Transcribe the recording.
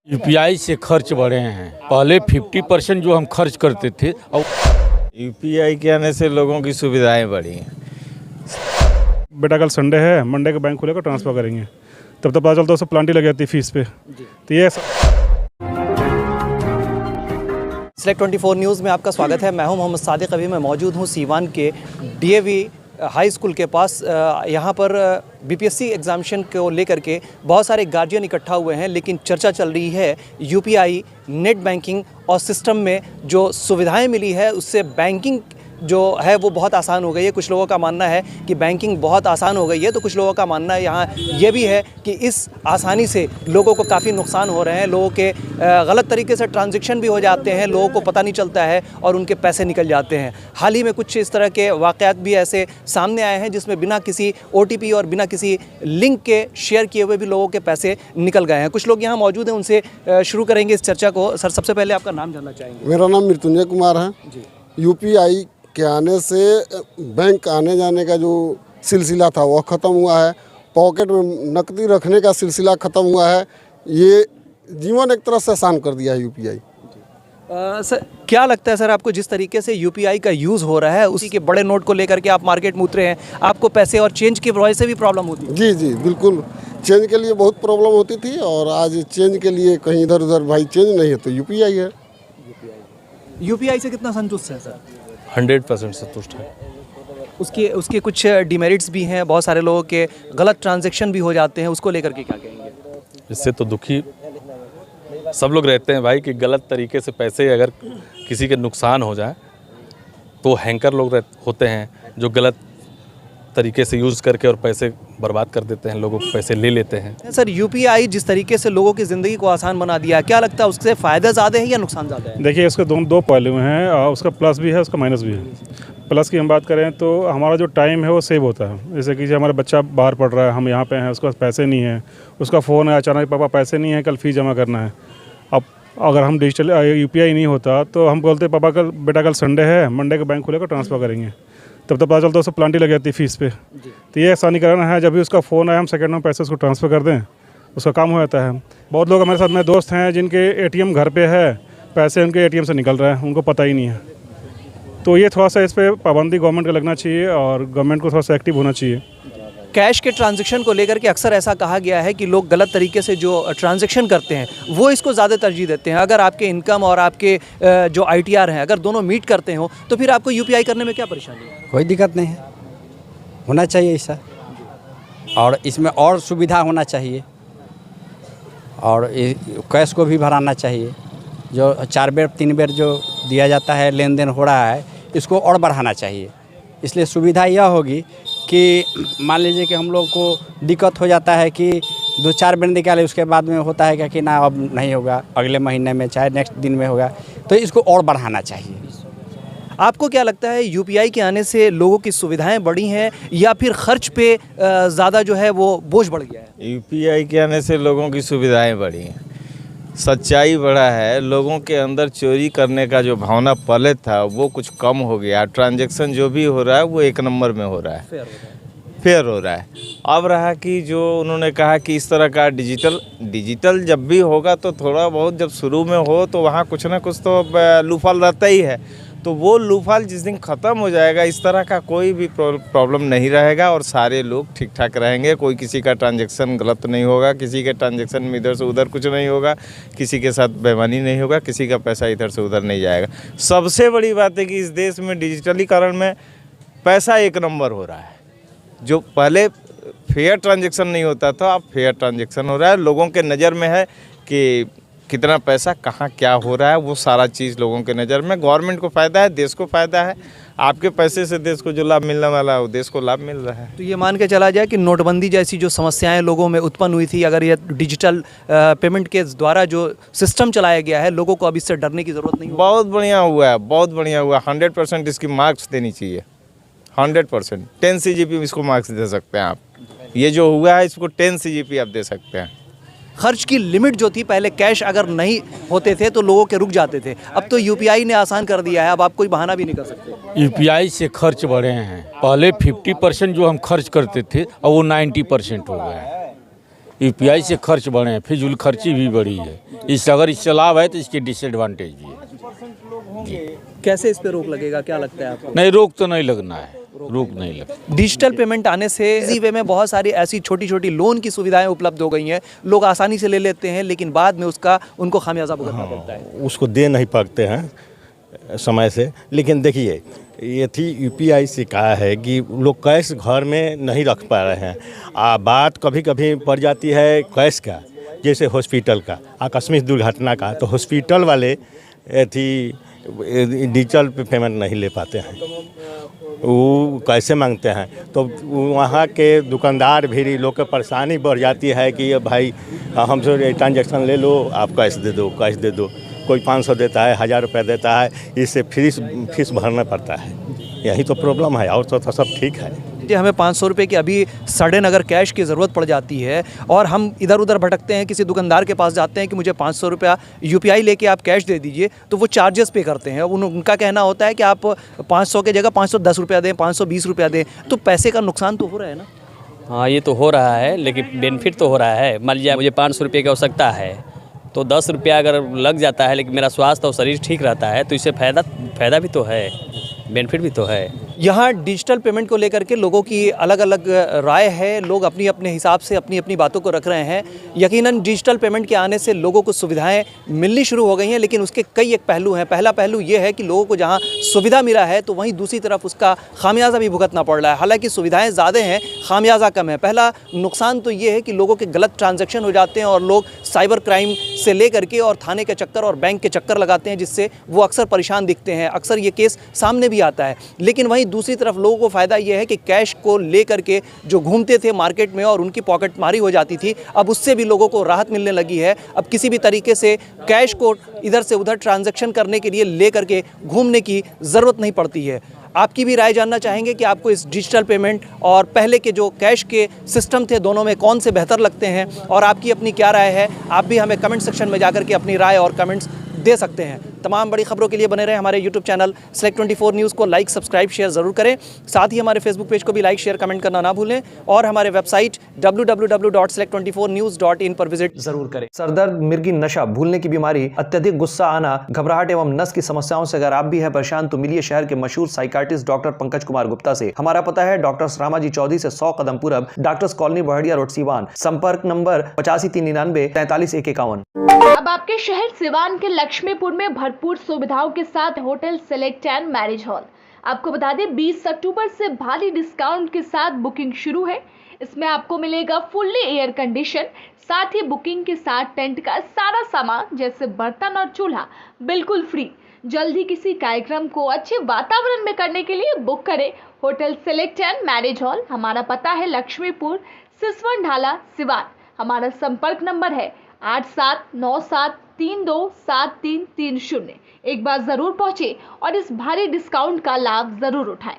UPI से खर्च बढ़े हैं। पहले 50% जो हम खर्च करते थे और यूपीआई के आने से लोगों की सुविधाएं बढ़ी हैं। बेटा कल संडे है, मंडे का बैंक खुलेगा, ट्रांसफ़र करेंगे, तब तक पता चलता है उससे प्लांटी लग जाती है फीस पे। तो ये सिलेक्ट 24 न्यूज़ में आपका स्वागत है। मैं हूं मोहम्मद सादिक। अभी मैं मौजूद हूं सीवान के डीएवी हाई स्कूल के पास। यहां पर बीपीएससी एग्जामिनेशन को लेकर के बहुत सारे गार्जियन इकट्ठा हुए हैं, लेकिन चर्चा चल रही है यूपीआई, नेट बैंकिंग और सिस्टम में जो सुविधाएं मिली है उससे बैंकिंग जो है वो बहुत आसान हो गई है। कुछ लोगों का मानना है कि बैंकिंग बहुत आसान हो गई है, तो कुछ लोगों का मानना है यहाँ ये भी है कि इस आसानी से लोगों को काफ़ी नुकसान हो रहे हैं। लोगों के गलत तरीके से ट्रांजैक्शन भी हो जाते हैं, लोगों को पता नहीं चलता है और उनके पैसे निकल जाते हैं। हाल ही में कुछ इस तरह के वाक़यात भी ऐसे सामने आए हैं जिसमें बिना किसी OTP और बिना किसी लिंक के शेयर किए हुए भी लोगों के पैसे निकल गए हैं। कुछ लोग यहाँ मौजूद हैं, उनसे शुरू करेंगे इस चर्चा को। सर, सबसे पहले आपका नाम जानना चाहेंगे। मेरा नाम मृत्युंजय कुमार है जी। यूपीआई के आने से बैंक आने जाने का जो सिलसिला था वह ख़त्म हुआ है। पॉकेट में नकदी रखने का सिलसिला ख़त्म हुआ है। ये जीवन एक तरह से आसान कर दिया है यूपीआई। सर, क्या लगता है सर आपको, जिस तरीके से यूपीआई का यूज़ हो रहा है, उसी के बड़े नोट को लेकर के आप मार्केट में उतरे हैं, आपको पैसे और चेंज की वजह से भी प्रॉब्लम होती है? जी जी बिल्कुल, चेंज के लिए बहुत प्रॉब्लम होती थी और आज चेंज के लिए कहीं इधर उधर भाई चेंज नहीं है तो यूपीआई है। यूपीआई से कितना संतुष्ट है सर? 100% संतुष्ट है। उसके कुछ डिमेरिट्स भी हैं, बहुत सारे लोगों के गलत ट्रांजैक्शन भी हो जाते हैं, उसको लेकर के क्या कहेंगे? इससे तो दुखी सब लोग रहते हैं भाई कि गलत तरीके से पैसे अगर किसी के नुकसान हो जाए तो हैंकर लोग होते हैं जो गलत तरीके से यूज़ करके और पैसे बर्बाद कर देते हैं, लोगों को पैसे ले लेते हैं। सर, यूपीआई जिस तरीके से लोगों की ज़िंदगी को आसान बना दिया है, क्या लगता है उससे फ़ायदा ज़्यादा है या नुकसान ज़्यादा है? देखिए, इसके दो पहलू हैं, उसका प्लस भी है, उसका माइनस भी है। प्लस की हम बात करें तो हमारा जो टाइम है वो सेव होता है। जैसे कि हमारा बच्चा बाहर पढ़ रहा है, हम यहाँ पे हैं, उसके पास पैसे नहीं है, उसका फ़ोन है अचानक, पापा पैसे नहीं है, कल फ़ीस जमा करना है। अब अगर हम डिजिटल यूपीआई नहीं होता तो हम बोलते पापा बेटा कल संडे है, मंडे का बैंक खुलेगा, ट्रांसफ़र करेंगे, तब तक पता चलता है उससे प्लांटी लग जाती है फीस पे। तो ये आसानी कराना है, जब भी उसका फ़ोन आए हम सेकंड में पैसे उसको ट्रांसफ़र कर दें, उसका काम हो जाता है। बहुत लोग हमारे साथ में दोस्त हैं जिनके ATM घर पे है, पैसे उनके ATM से निकल रहा है, उनको पता ही नहीं है। तो ये थोड़ा सा इस पर पाबंदी गवर्नमेंट का लगना चाहिए और गवर्नमेंट को थोड़ा सा एक्टिव होना चाहिए। कैश के ट्रांजैक्शन को लेकर के अक्सर ऐसा कहा गया है कि लोग गलत तरीके से जो ट्रांजैक्शन करते हैं वो इसको ज़्यादा तरजीह देते हैं। अगर आपके इनकम और आपके जो ITR हैं, अगर दोनों मीट करते हो तो फिर आपको यूपीआई करने में क्या परेशानी है? कोई दिक्कत नहीं है, होना चाहिए ऐसा, और इसमें और सुविधा होना चाहिए और कैश को भी भराना चाहिए। जो 4 बेर 3 बेर जो दिया जाता है, लेन देन हो रहा है, इसको और बढ़ाना चाहिए। इसलिए सुविधा यह होगी कि मान लीजिए कि हम लोग को दिक्कत हो जाता है कि 2-4 बेर निकाले, उसके बाद में होता है क्या कि ना अब नहीं होगा, अगले महीने में चाहे नेक्स्ट दिन में होगा, तो इसको और बढ़ाना चाहिए। आपको क्या लगता है, यूपीआई के आने से लोगों की सुविधाएं बढ़ी हैं या फिर खर्च पे ज़्यादा जो है वो बोझ बढ़ गया है? यूपीआई के आने से लोगों की सुविधाएं बढ़ी हैं, सच्चाई बढ़ा है। लोगों के अंदर चोरी करने का जो भावना पहले था वो कुछ कम हो गया। ट्रांजैक्शन जो भी हो रहा है वो 1 नंबर में हो रहा है, फेयर हो रहा है। अब रहा कि जो उन्होंने कहा कि इस तरह का डिजिटल जब भी होगा तो थोड़ा बहुत जब शुरू में हो तो वहाँ कुछ ना कुछ तो लूफाल रहता ही है। तो वो लूफाल जिस दिन ख़त्म हो जाएगा, इस तरह का कोई भी प्रॉब्लम नहीं रहेगा और सारे लोग ठीक ठाक रहेंगे। कोई किसी का ट्रांजैक्शन गलत नहीं होगा, किसी के ट्रांजैक्शन में इधर से उधर कुछ नहीं होगा, किसी के साथ बेईमानी नहीं होगा, किसी का पैसा इधर से उधर नहीं जाएगा। सबसे बड़ी बात है कि इस देश में डिजिटलीकरण में पैसा 1 नंबर हो रहा है। जो पहले फेयर ट्रांजैक्शन नहीं होता था, अब फेयर ट्रांजैक्शन हो रहा है। लोगों के नज़र में है कि कितना पैसा कहाँ क्या हो रहा है, वो सारा चीज़ लोगों के नज़र में। गवर्नमेंट को फ़ायदा है, देश को फ़ायदा है। आपके पैसे से देश को जो लाभ मिलने वाला है वो देश को लाभ मिल रहा है। तो ये मान के चला जाए कि नोटबंदी जैसी जो समस्याएं लोगों में उत्पन्न हुई थी, अगर ये डिजिटल पेमेंट के द्वारा जो सिस्टम चलाया गया है, लोगों को अब इससे डरने की ज़रूरत नहीं है। बहुत बढ़िया हुआ है, बहुत बढ़िया हुआ। 100% इसकी मार्क्स देनी चाहिए, 100%। 10 CGP इसको मार्क्स दे सकते हैं आप। ये जो हुआ है इसको 10 CGP आप दे सकते हैं। खर्च की लिमिट जो थी, पहले कैश अगर नहीं होते थे तो लोगों के रुक जाते थे, अब तो यूपीआई ने आसान कर दिया है। अब आप कोई बहाना भी नहीं कर सकते। यूपीआई से खर्च बढ़े हैं। पहले 50% जो हम खर्च करते थे और वो 90% हो गए हैं। यूपीआई से खर्च बढ़े हैं, फिजूल खर्ची भी बढ़ी है। अगर इससे लाभ है तो इसकी डिसएडवांटेज भी है। कैसे इस पे रोक लगेगा, क्या लगता है आपको? नहीं, रोक तो नहीं लगना है, रोक नहीं लगना। डिजिटल पेमेंट आने से इजी वे में बहुत सारी ऐसी छोटी छोटी लोन की सुविधाएं उपलब्ध हो गई हैं। लोग आसानी से ले लेते हैं, लेकिन बाद में उसका उनको खामियाजा भुगतना पड़ता है। उसको दे नहीं पाते हैं समय से। लेकिन देखिए, ये थी यूपीआई से कहा है कि लोग कैश घर में नहीं रख पा रहे हैं। बात कभी कभी पड़ जाती है कैश का, जैसे हॉस्पिटल का आकस्मिक दुर्घटना का, तो हॉस्पिटल वाले थी डिजिटल पेमेंट नहीं ले पाते हैं, वो कैसे मांगते हैं। तो वहाँ के दुकानदार भी लोग की परेशानी बढ़ जाती है कि भाई हमसे ट्रांजैक्शन ले लो, आप कैश दे दो, कैश दे दो। कोई 500 देता है, 1000 रुपये देता है, इससे फीस भरना पड़ता है। यही तो प्रॉब्लम है, और तो सब ठीक है। हमें 500 रुपये की अभी सडन अगर कैश की ज़रूरत पड़ जाती है और हम इधर उधर भटकते हैं, किसी दुकानदार के पास जाते हैं कि मुझे 500 रुपया यूपीआई लेके आप कैश दे दीजिए, तो वो चार्जेस पे करते हैं। उनका कहना होता है कि आप 500 के जगह 510 रुपया दें, 520 रुपया दें। तो पैसे का नुकसान तो हो रहा है ना। हाँ, ये तो हो रहा है, लेकिन बेनिफिट तो हो रहा है। मान लीजिए मुझे 500 रुपये की आवश्यकता है, तो 10 रुपया अगर लग जाता है, लेकिन मेरा स्वास्थ्य और शरीर ठीक रहता है, तो इससे फ़ायदा भी तो है, बेनिफिट भी तो है। यहाँ डिजिटल पेमेंट को लेकर के लोगों की अलग अलग राय है। लोग अपनी अपने हिसाब से अपनी अपनी बातों को रख रहे हैं। यकीनन डिजिटल पेमेंट के आने से लोगों को सुविधाएं मिलनी शुरू हो गई हैं, लेकिन उसके कई एक पहलू हैं। पहला पहलू ये है कि लोगों को जहाँ सुविधा मिला है, तो वहीं दूसरी तरफ उसका खामियाजा भी भुगतना पड़ रहा है। हालांकि सुविधाएं ज़्यादा हैं, खामियाजा कम है। पहला नुकसान तो ये है कि लोगों के गलत ट्रांजैक्शन हो जाते हैं और लोग साइबर क्राइम से ले करके और थाने के चक्कर और बैंक के चक्कर लगाते हैं, जिससे वो अक्सर परेशान दिखते हैं। अक्सर ये केस सामने भी आता है। लेकिन वहीं दूसरी तरफ लोगों को फ़ायदा ये है कि कैश को ले करके जो घूमते थे मार्केट में और उनकी पॉकेट मारी हो जाती थी, अब उससे भी लोगों को राहत मिलने लगी है। अब किसी भी तरीके से कैश को इधर से उधर ट्रांजैक्शन करने के लिए ले करके घूमने की ज़रूरत नहीं पड़ती है। आपकी भी राय जानना चाहेंगे कि आपको इस डिजिटल पेमेंट और पहले के जो कैश के सिस्टम थे, दोनों में कौन से बेहतर लगते हैं, और आपकी अपनी क्या राय है। आप भी हमें कमेंट सेक्शन में जाकर के अपनी राय और कमेंट्स दे सकते हैं। तमाम बड़ी खबरों के लिए बने रहे हमारे यूट्यूब चैनल Select24 न्यूज़ को लाइक, सब्सक्राइब, शेयर ज़रूर करें। साथ ही हमारे फेसबुक पेज को भी लाइक, शेयर, कमेंट करना ना भूलें और हमारे वेबसाइट www.select24news.in पर विजिट ज़रूर करें। सरदर्द, मिर्गी, नशा, भूलने की बीमारी, अत्यधिक गुस्सा आना, घबराहट एवं नस की समस्याओं से अगर आप भी हैं परेशान, तो मिलिए शहर के मशहूर साइकाट्रिस्ट डॉक्टर पंकज कुमार गुप्ता से। हमारा पता है डॉक्टर रामाजी चौधरी से 100 कदम पूरब, doctors colony, Bahadiya road, Siwan. संपर्क नंबर 85 399 43 151। अब आपके शहर सिवान के लक्ष्मीपुर में भरपूर सुविधाओं के साथ hotel select and marriage hall. आपको बता दें 20 अक्टूबर से भारी डिस्काउंट के साथ बुकिंग शुरू है। इसमें आपको मिलेगा फुल्ली एयर कंडीशन, साथ ही बुकिंग के साथ टेंट का सारा सामान जैसे बर्तन और चूल्हा बिल्कुल फ्री। जल्द ही किसी कार्यक्रम को अच्छे वातावरण में करने के लिए बुक करें hotel select and marriage hall. हमारा पता है लक्ष्मीपुर, सिसवन ढाला, सिवान। हमारा संपर्क नंबर है 8797327330। एक बार जरूर पहुंचे और इस भारी डिस्काउंट का लाभ जरूर उठाएं।